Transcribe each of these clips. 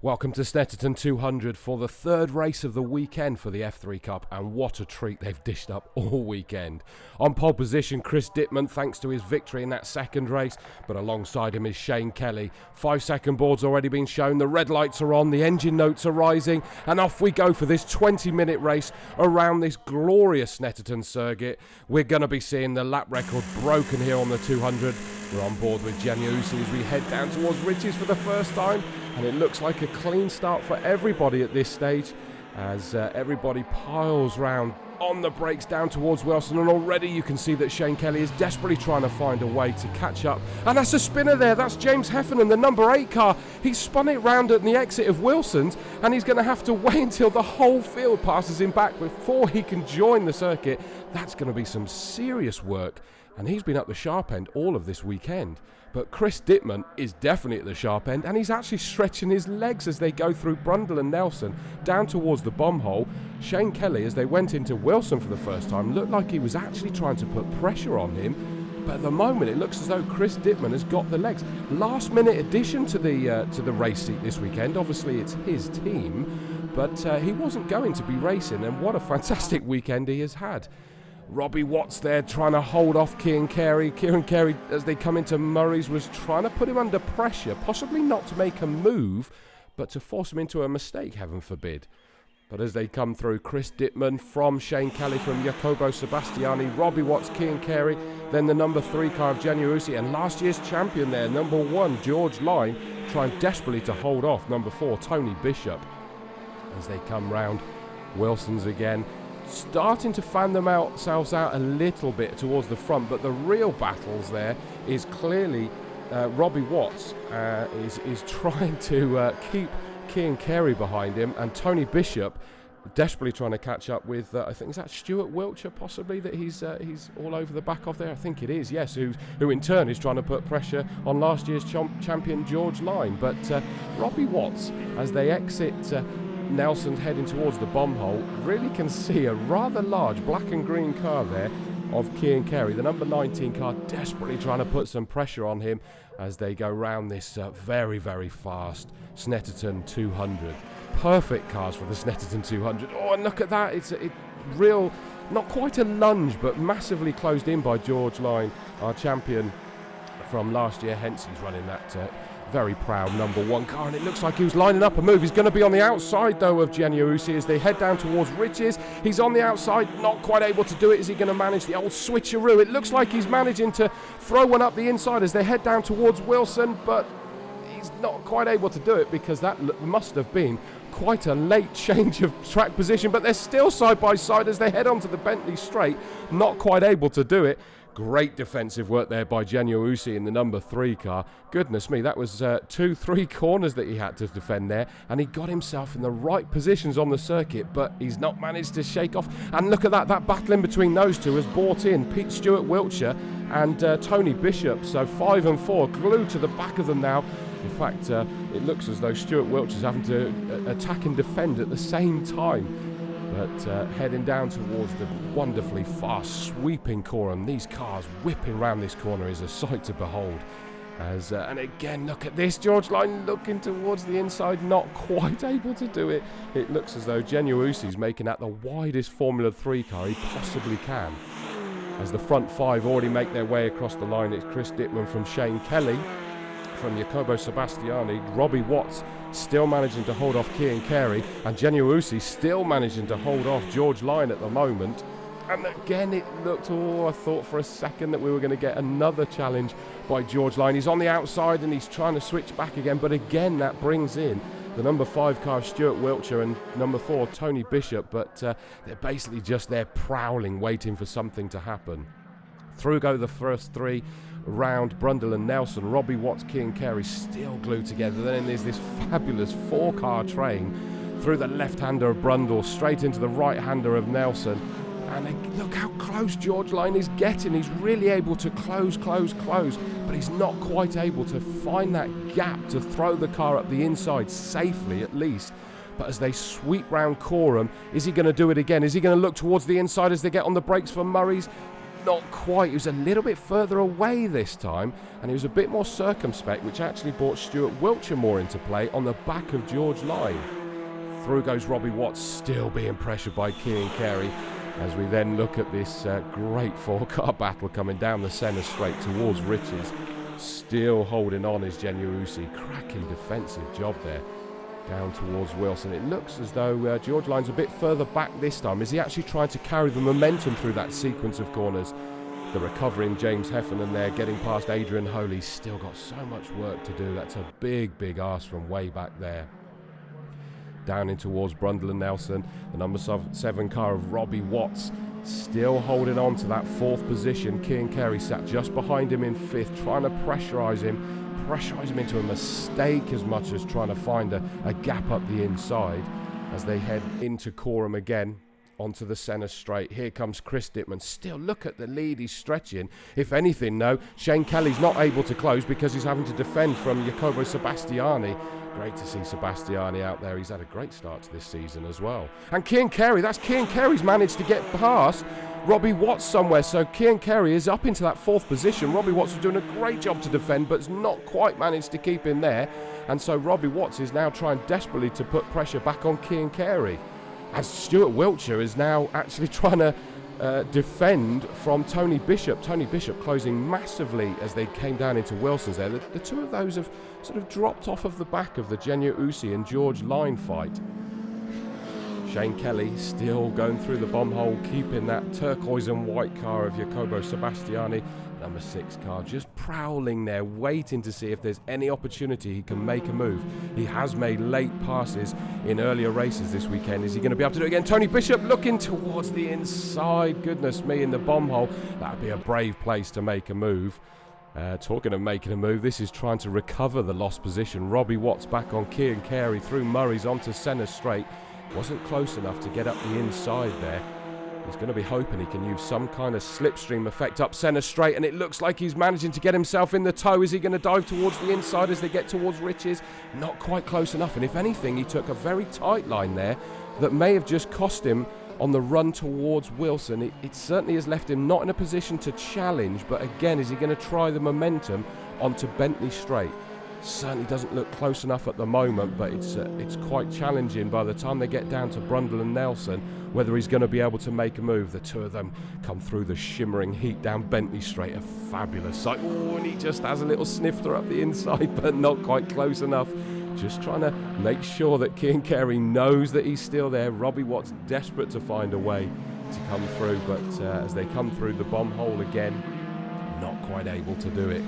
Welcome to Snetterton 200 for the third race of the weekend for the F3 Cup, and what a treat they've dished up all weekend. On pole position, Chris Dittman, thanks to his victory in that second race, but alongside him is Shane Kelly. 5-second board's already been shown, the red lights are on, the engine notes are rising, and off we go for this 20-minute race around this glorious Snetterton circuit. We're going to be seeing the lap record broken here on the 200. We're on board with Gianniusi as we head down towards Riches for the first time, and it looks like a clean start for everybody at this stage as everybody piles round on the brakes down towards Wilson, and already you can see that Shane Kelly is desperately trying to find a way to catch up, and that's a spinner there. That's James Heffernan, the number 8 car. He's spun it round at the exit of Wilson's, and he's going to have to wait until the whole field passes him back before he can join the circuit. That's going to be some serious work, and he's been up the sharp end all of this weekend. But Chris Dittman is definitely at the sharp end, and he's actually stretching his legs as they go through Brundle and Nelson down towards the bomb hole. Shane Kelly, as they went into Wilson for the first time, looked like he was actually trying to put pressure on him. But at the moment, it looks as though Chris Dittman has got the legs. Last minute addition to the race seat this weekend. Obviously, it's his team, but he wasn't going to be racing, and what a fantastic weekend he has had. Robbie Watts there trying to hold off Kieran Carey. Kieran Carey, as they come into Murray's, was trying to put him under pressure, possibly not to make a move, but to force him into a mistake, heaven forbid. But as they come through, Chris Dittman from Shane Kelly, from Jacopo Sebastiani, Robbie Watts, Kieran Carey, then the number 3 car of Gianniusi, and last year's champion there, number 1, George Lyne, trying desperately to hold off number 4, Tony Bishop. As they come round Wilson's again, starting to fan themselves out a little bit towards the front, but the real battles there is clearly Robbie Watts is trying to keep Kieran Carey behind him, and Tony Bishop desperately trying to catch up with I think, is that Stuart Wiltshire possibly that he's all over the back of there? I think it is, yes, who in turn is trying to put pressure on last year's champion George Lyne. But Robbie Watts, as they exit Nelson heading towards the bomb hole, really can see a rather large black and green car there of Kieran Carey, the number 19 car, desperately trying to put some pressure on him as they go round this very, very fast Snetterton 200. Perfect cars for the Snetterton 200. Oh, and look at that. It's a real, not quite a lunge, but massively closed in by George Lyne, our champion from last year. Hence he's running that very proud number 1 car, and it looks like he was lining up a move. He's going to be on the outside though of Gianniusi as they head down towards Riches. He's on the outside, not quite able to do it. Is he going to manage the old switcheroo? It looks like he's managing to throw one up the inside as they head down towards Wilson, but he's not quite able to do it because that must have been quite a late change of track position. But they're still side by side as they head onto the Bentley straight, not quite able to do it. Great defensive work there by Gianniusi in the number 3 car. Goodness me, that was 2-3 corners that he had to defend there, and he got himself in the right positions on the circuit, but he's not managed to shake off. And look at that battle in between those two has brought in Pete Stuart Wiltshire and Tony Bishop. So 5 and 4 glued to the back of them now. In fact, it looks as though Stuart Wiltshire's having to attack and defend at the same time. But heading down towards the wonderfully fast sweeping corner, these cars whipping round this corner is a sight to behold. And again, look at this, George Lyne looking towards the inside, not quite able to do it. It looks as though Gianniusi's making that the widest Formula 3 car he possibly can. As the front 5 already make their way across the line, it's Chris Dittman from Shane Kelly, from Jacopo Sebastiani, Robbie Watts still managing to hold off Kieran Carey, and Gianniusi still managing to hold off George Lyne at the moment. And again, it looked, I thought for a second that we were going to get another challenge by George Lyne. He's on the outside and he's trying to switch back again, but again that brings in the number 5 car, Stuart Wiltshire, and number 4, Tony Bishop, but they're basically just there prowling, waiting for something to happen. Through go the first 3 round Brundle and Nelson. Robbie Watts, Kieran Carey still glued together. Then there's this fabulous 4-car train through the left-hander of Brundle, straight into the right-hander of Nelson. And look how close George Lyne is getting. He's really able to close, but he's not quite able to find that gap to throw the car up the inside safely, at least. But as they sweep round Coram, is he going to do it again? Is he going to look towards the inside as they get on the brakes for Murray's? not quite. He was a little bit further away this time, and he was a bit more circumspect, which actually brought Stuart Wiltshire more into play on the back of George Line. Through goes Robbie Watts, still being pressured by Cian Carey, as we then look at this great four-car battle coming down the centre straight towards Riches. Still holding on is Genuusi. Cracking defensive job there. Down towards Wilson. It looks as though George Line's a bit further back this time. Is he actually trying to carry the momentum through that sequence of corners? The recovering James Heffernan there, getting past Adrian Holy. Still got so much work to do. That's a big, big ask from way back there. Down in towards Brundle and Nelson. The number 7 car of Robbie Watts still holding on to that 4th position. Cian Carey sat just behind him in 5th, trying to pressurise him into a mistake as much as trying to find a gap up the inside as they head into Coreham again. Onto the centre straight. Here comes Chris Dittman. Still, look at the lead he's stretching. If anything, no, Shane Kelly's not able to close because he's having to defend from Jacopo Sebastiani. Great to see Sebastiani out there. He's had a great start to this season as well. And Cian Carey, that's Cian Carey's managed to get past Robbie Watts somewhere. So Cian Carey is up into that 4th position. Robbie Watts was doing a great job to defend, but has not quite managed to keep him there. And so Robbie Watts is now trying desperately to put pressure back on Cian Carey, as Stuart Wiltshire is now actually trying to defend from Tony Bishop. Tony Bishop closing massively as they came down into Wilson's there. The two of those have sort of dropped off of the back of the Genuusi and George Line fight. Shane Kelly still going through the bomb hole, keeping that turquoise and white car of Jacopo Sebastiani. Number 6 car just prowling there, waiting to see if there's any opportunity he can make a move. He has made late passes in earlier races this weekend. Is he going to be able to do it again? Tony Bishop looking towards the inside. Goodness me, in the bomb hole. That would be a brave place to make a move. Talking of making a move, this is trying to recover the lost position. Robbie Watts back on Cian Carey through Murray's onto centre straight. Wasn't close enough to get up the inside there. He's going to be hoping he can use some kind of slipstream effect up centre straight, and it looks like he's managing to get himself in the toe. Is he going to dive towards the inside as they get towards Riches? Not quite close enough, and if anything, he took a very tight line there that may have just cost him on the run towards Wilson. It certainly has left him not in a position to challenge, but again, is he going to try the momentum onto Bentley Straight? Certainly doesn't look close enough at the moment, but it's quite challenging by the time they get down to Brundle and Nelson, whether he's going to be able to make a move. The two of them come through the shimmering heat down Bentley Straight, a fabulous sight. Oh, and he just has a little snifter up the inside, but not quite close enough. Just trying to make sure that Cian Carey knows that he's still there. Robbie Watts desperate to find a way to come through, but as they come through the bomb hole again, not quite able to do it.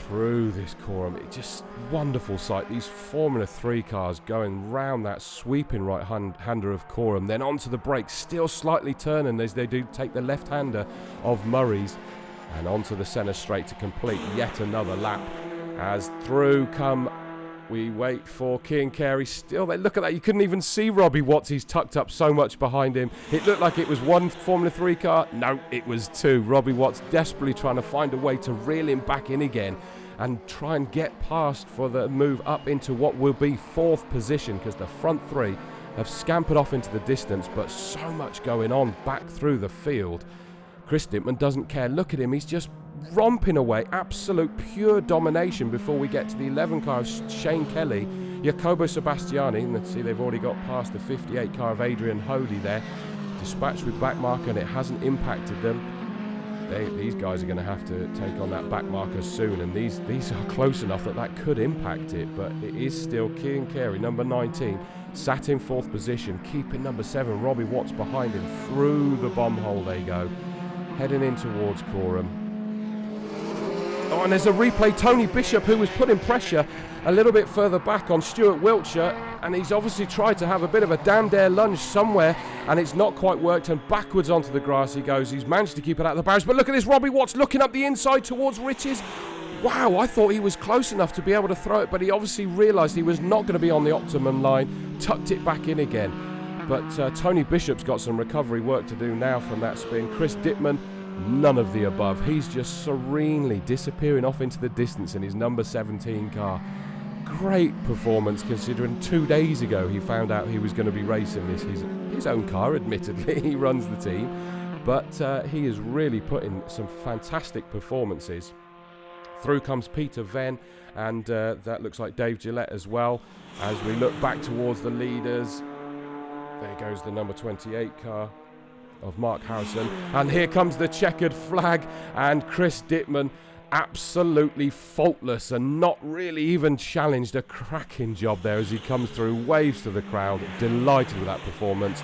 Through this Coreham, it's just wonderful sight. These Formula 3 cars going round that sweeping right-hander of Coreham, then onto the brakes, still slightly turning as they do take the left-hander of Murray's, and onto the centre straight to complete yet another lap. As through come, we wait for Cian Carey. Still, look at that. You couldn't even see Robbie Watts. He's tucked up so much behind him. It looked like it was one Formula 3 car. No, it was two. Robbie Watts desperately trying to find a way to reel him back in again and try and get past for the move up into what will be 4th position, because the front 3 have scampered off into the distance, but so much going on back through the field. Chris Dittman doesn't care. Look at him. He's just romping away, absolute pure domination before we get to the 11 car of Shane Kelly, Jacopo Sebastiani, and let's see, they've already got past the 58 car of Adrian Holy there, dispatched with back marker, and it hasn't impacted them. These guys are going to have to take on that back marker soon, and these are close enough that could impact it, but it is still Cian Carey, number 19, sat in 4th position, keeping number 7, Robbie Watts, behind him. Through the bomb hole they go, heading in towards Coreham. Oh, and there's a replay. Tony Bishop, who was putting pressure a little bit further back on Stuart Wiltshire, and he's obviously tried to have a bit of a damn dare lunge somewhere, and it's not quite worked, and backwards onto the grass he goes. He's managed to keep it out of the barriers, but look at this, Robbie Watts looking up the inside towards Riches. Wow, I thought he was close enough to be able to throw it, but he obviously realised he was not going to be on the optimum line, tucked it back in again. But Tony Bishop's got some recovery work to do now from that spin. Chris Dittman, none of the above. He's just serenely disappearing off into the distance in his number 17 car. Great performance, considering 2 days ago he found out he was going to be racing this, his own car, admittedly. He runs the team, but he is really putting some fantastic performances. Through comes Peter Venn, and that looks like Dave Gillette as well. As we look back towards the leaders, there goes the number 28 car of Mark Harrison, and here comes the checkered flag, and Chris Dittman absolutely faultless and not really even challenged. A cracking job there as he comes through, waves to the crowd, delighted with that performance.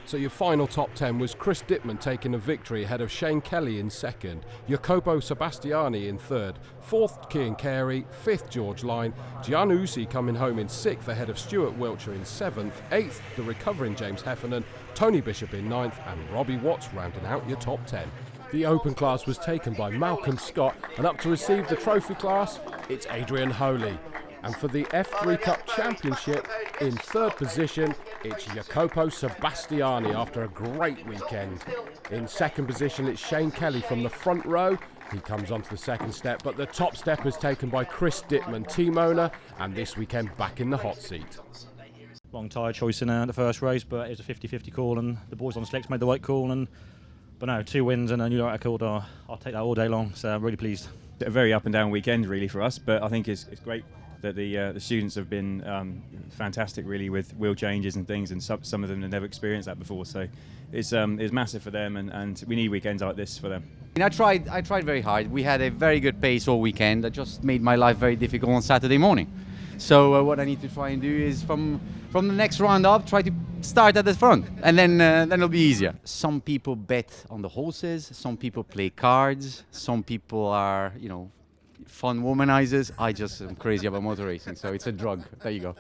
So your final top 10 was Chris Dittman taking a victory ahead of Shane Kelly in second, Jacopo Sebastiani in third, fourth Cian Carey, fifth George Lyne, Gian Usi coming home in sixth ahead of Stuart Wiltshire in seventh, eighth the recovering James Heffernan, Tony Bishop in ninth, and Robbie Watts rounding out your top 10. The Open class was taken by Malcolm Scott, and up to receive the trophy class, it's Adrian Holy. And for the F3 Cup Championship, in third position, it's Jacopo Sebastiani after a great weekend. In second position, it's Shane Kelly from the front row. He comes onto the second step, but the top step is taken by Chris Dittman, team owner, and this weekend back in the hot seat. Wrong tyre choice in the first race, but it was a 50-50 call, and the boys on slicks made the right call. But no, 2 wins and a new record. I'll take that all day long, so I'm really pleased. A very up and down weekend really for us, but I think it's great that the students have been fantastic really with wheel changes and things, and some of them have never experienced that before, so it's massive for them, and we need weekends like this for them. I tried very hard. We had a very good pace all weekend. That just made my life very difficult on Saturday morning. So what I need to try and do is from the next round up, try to start at the front, and then it'll be easier. Some people bet on the horses, some people play cards, some people are, fun womanizers. I just am crazy about motor racing, so it's a drug. There you go.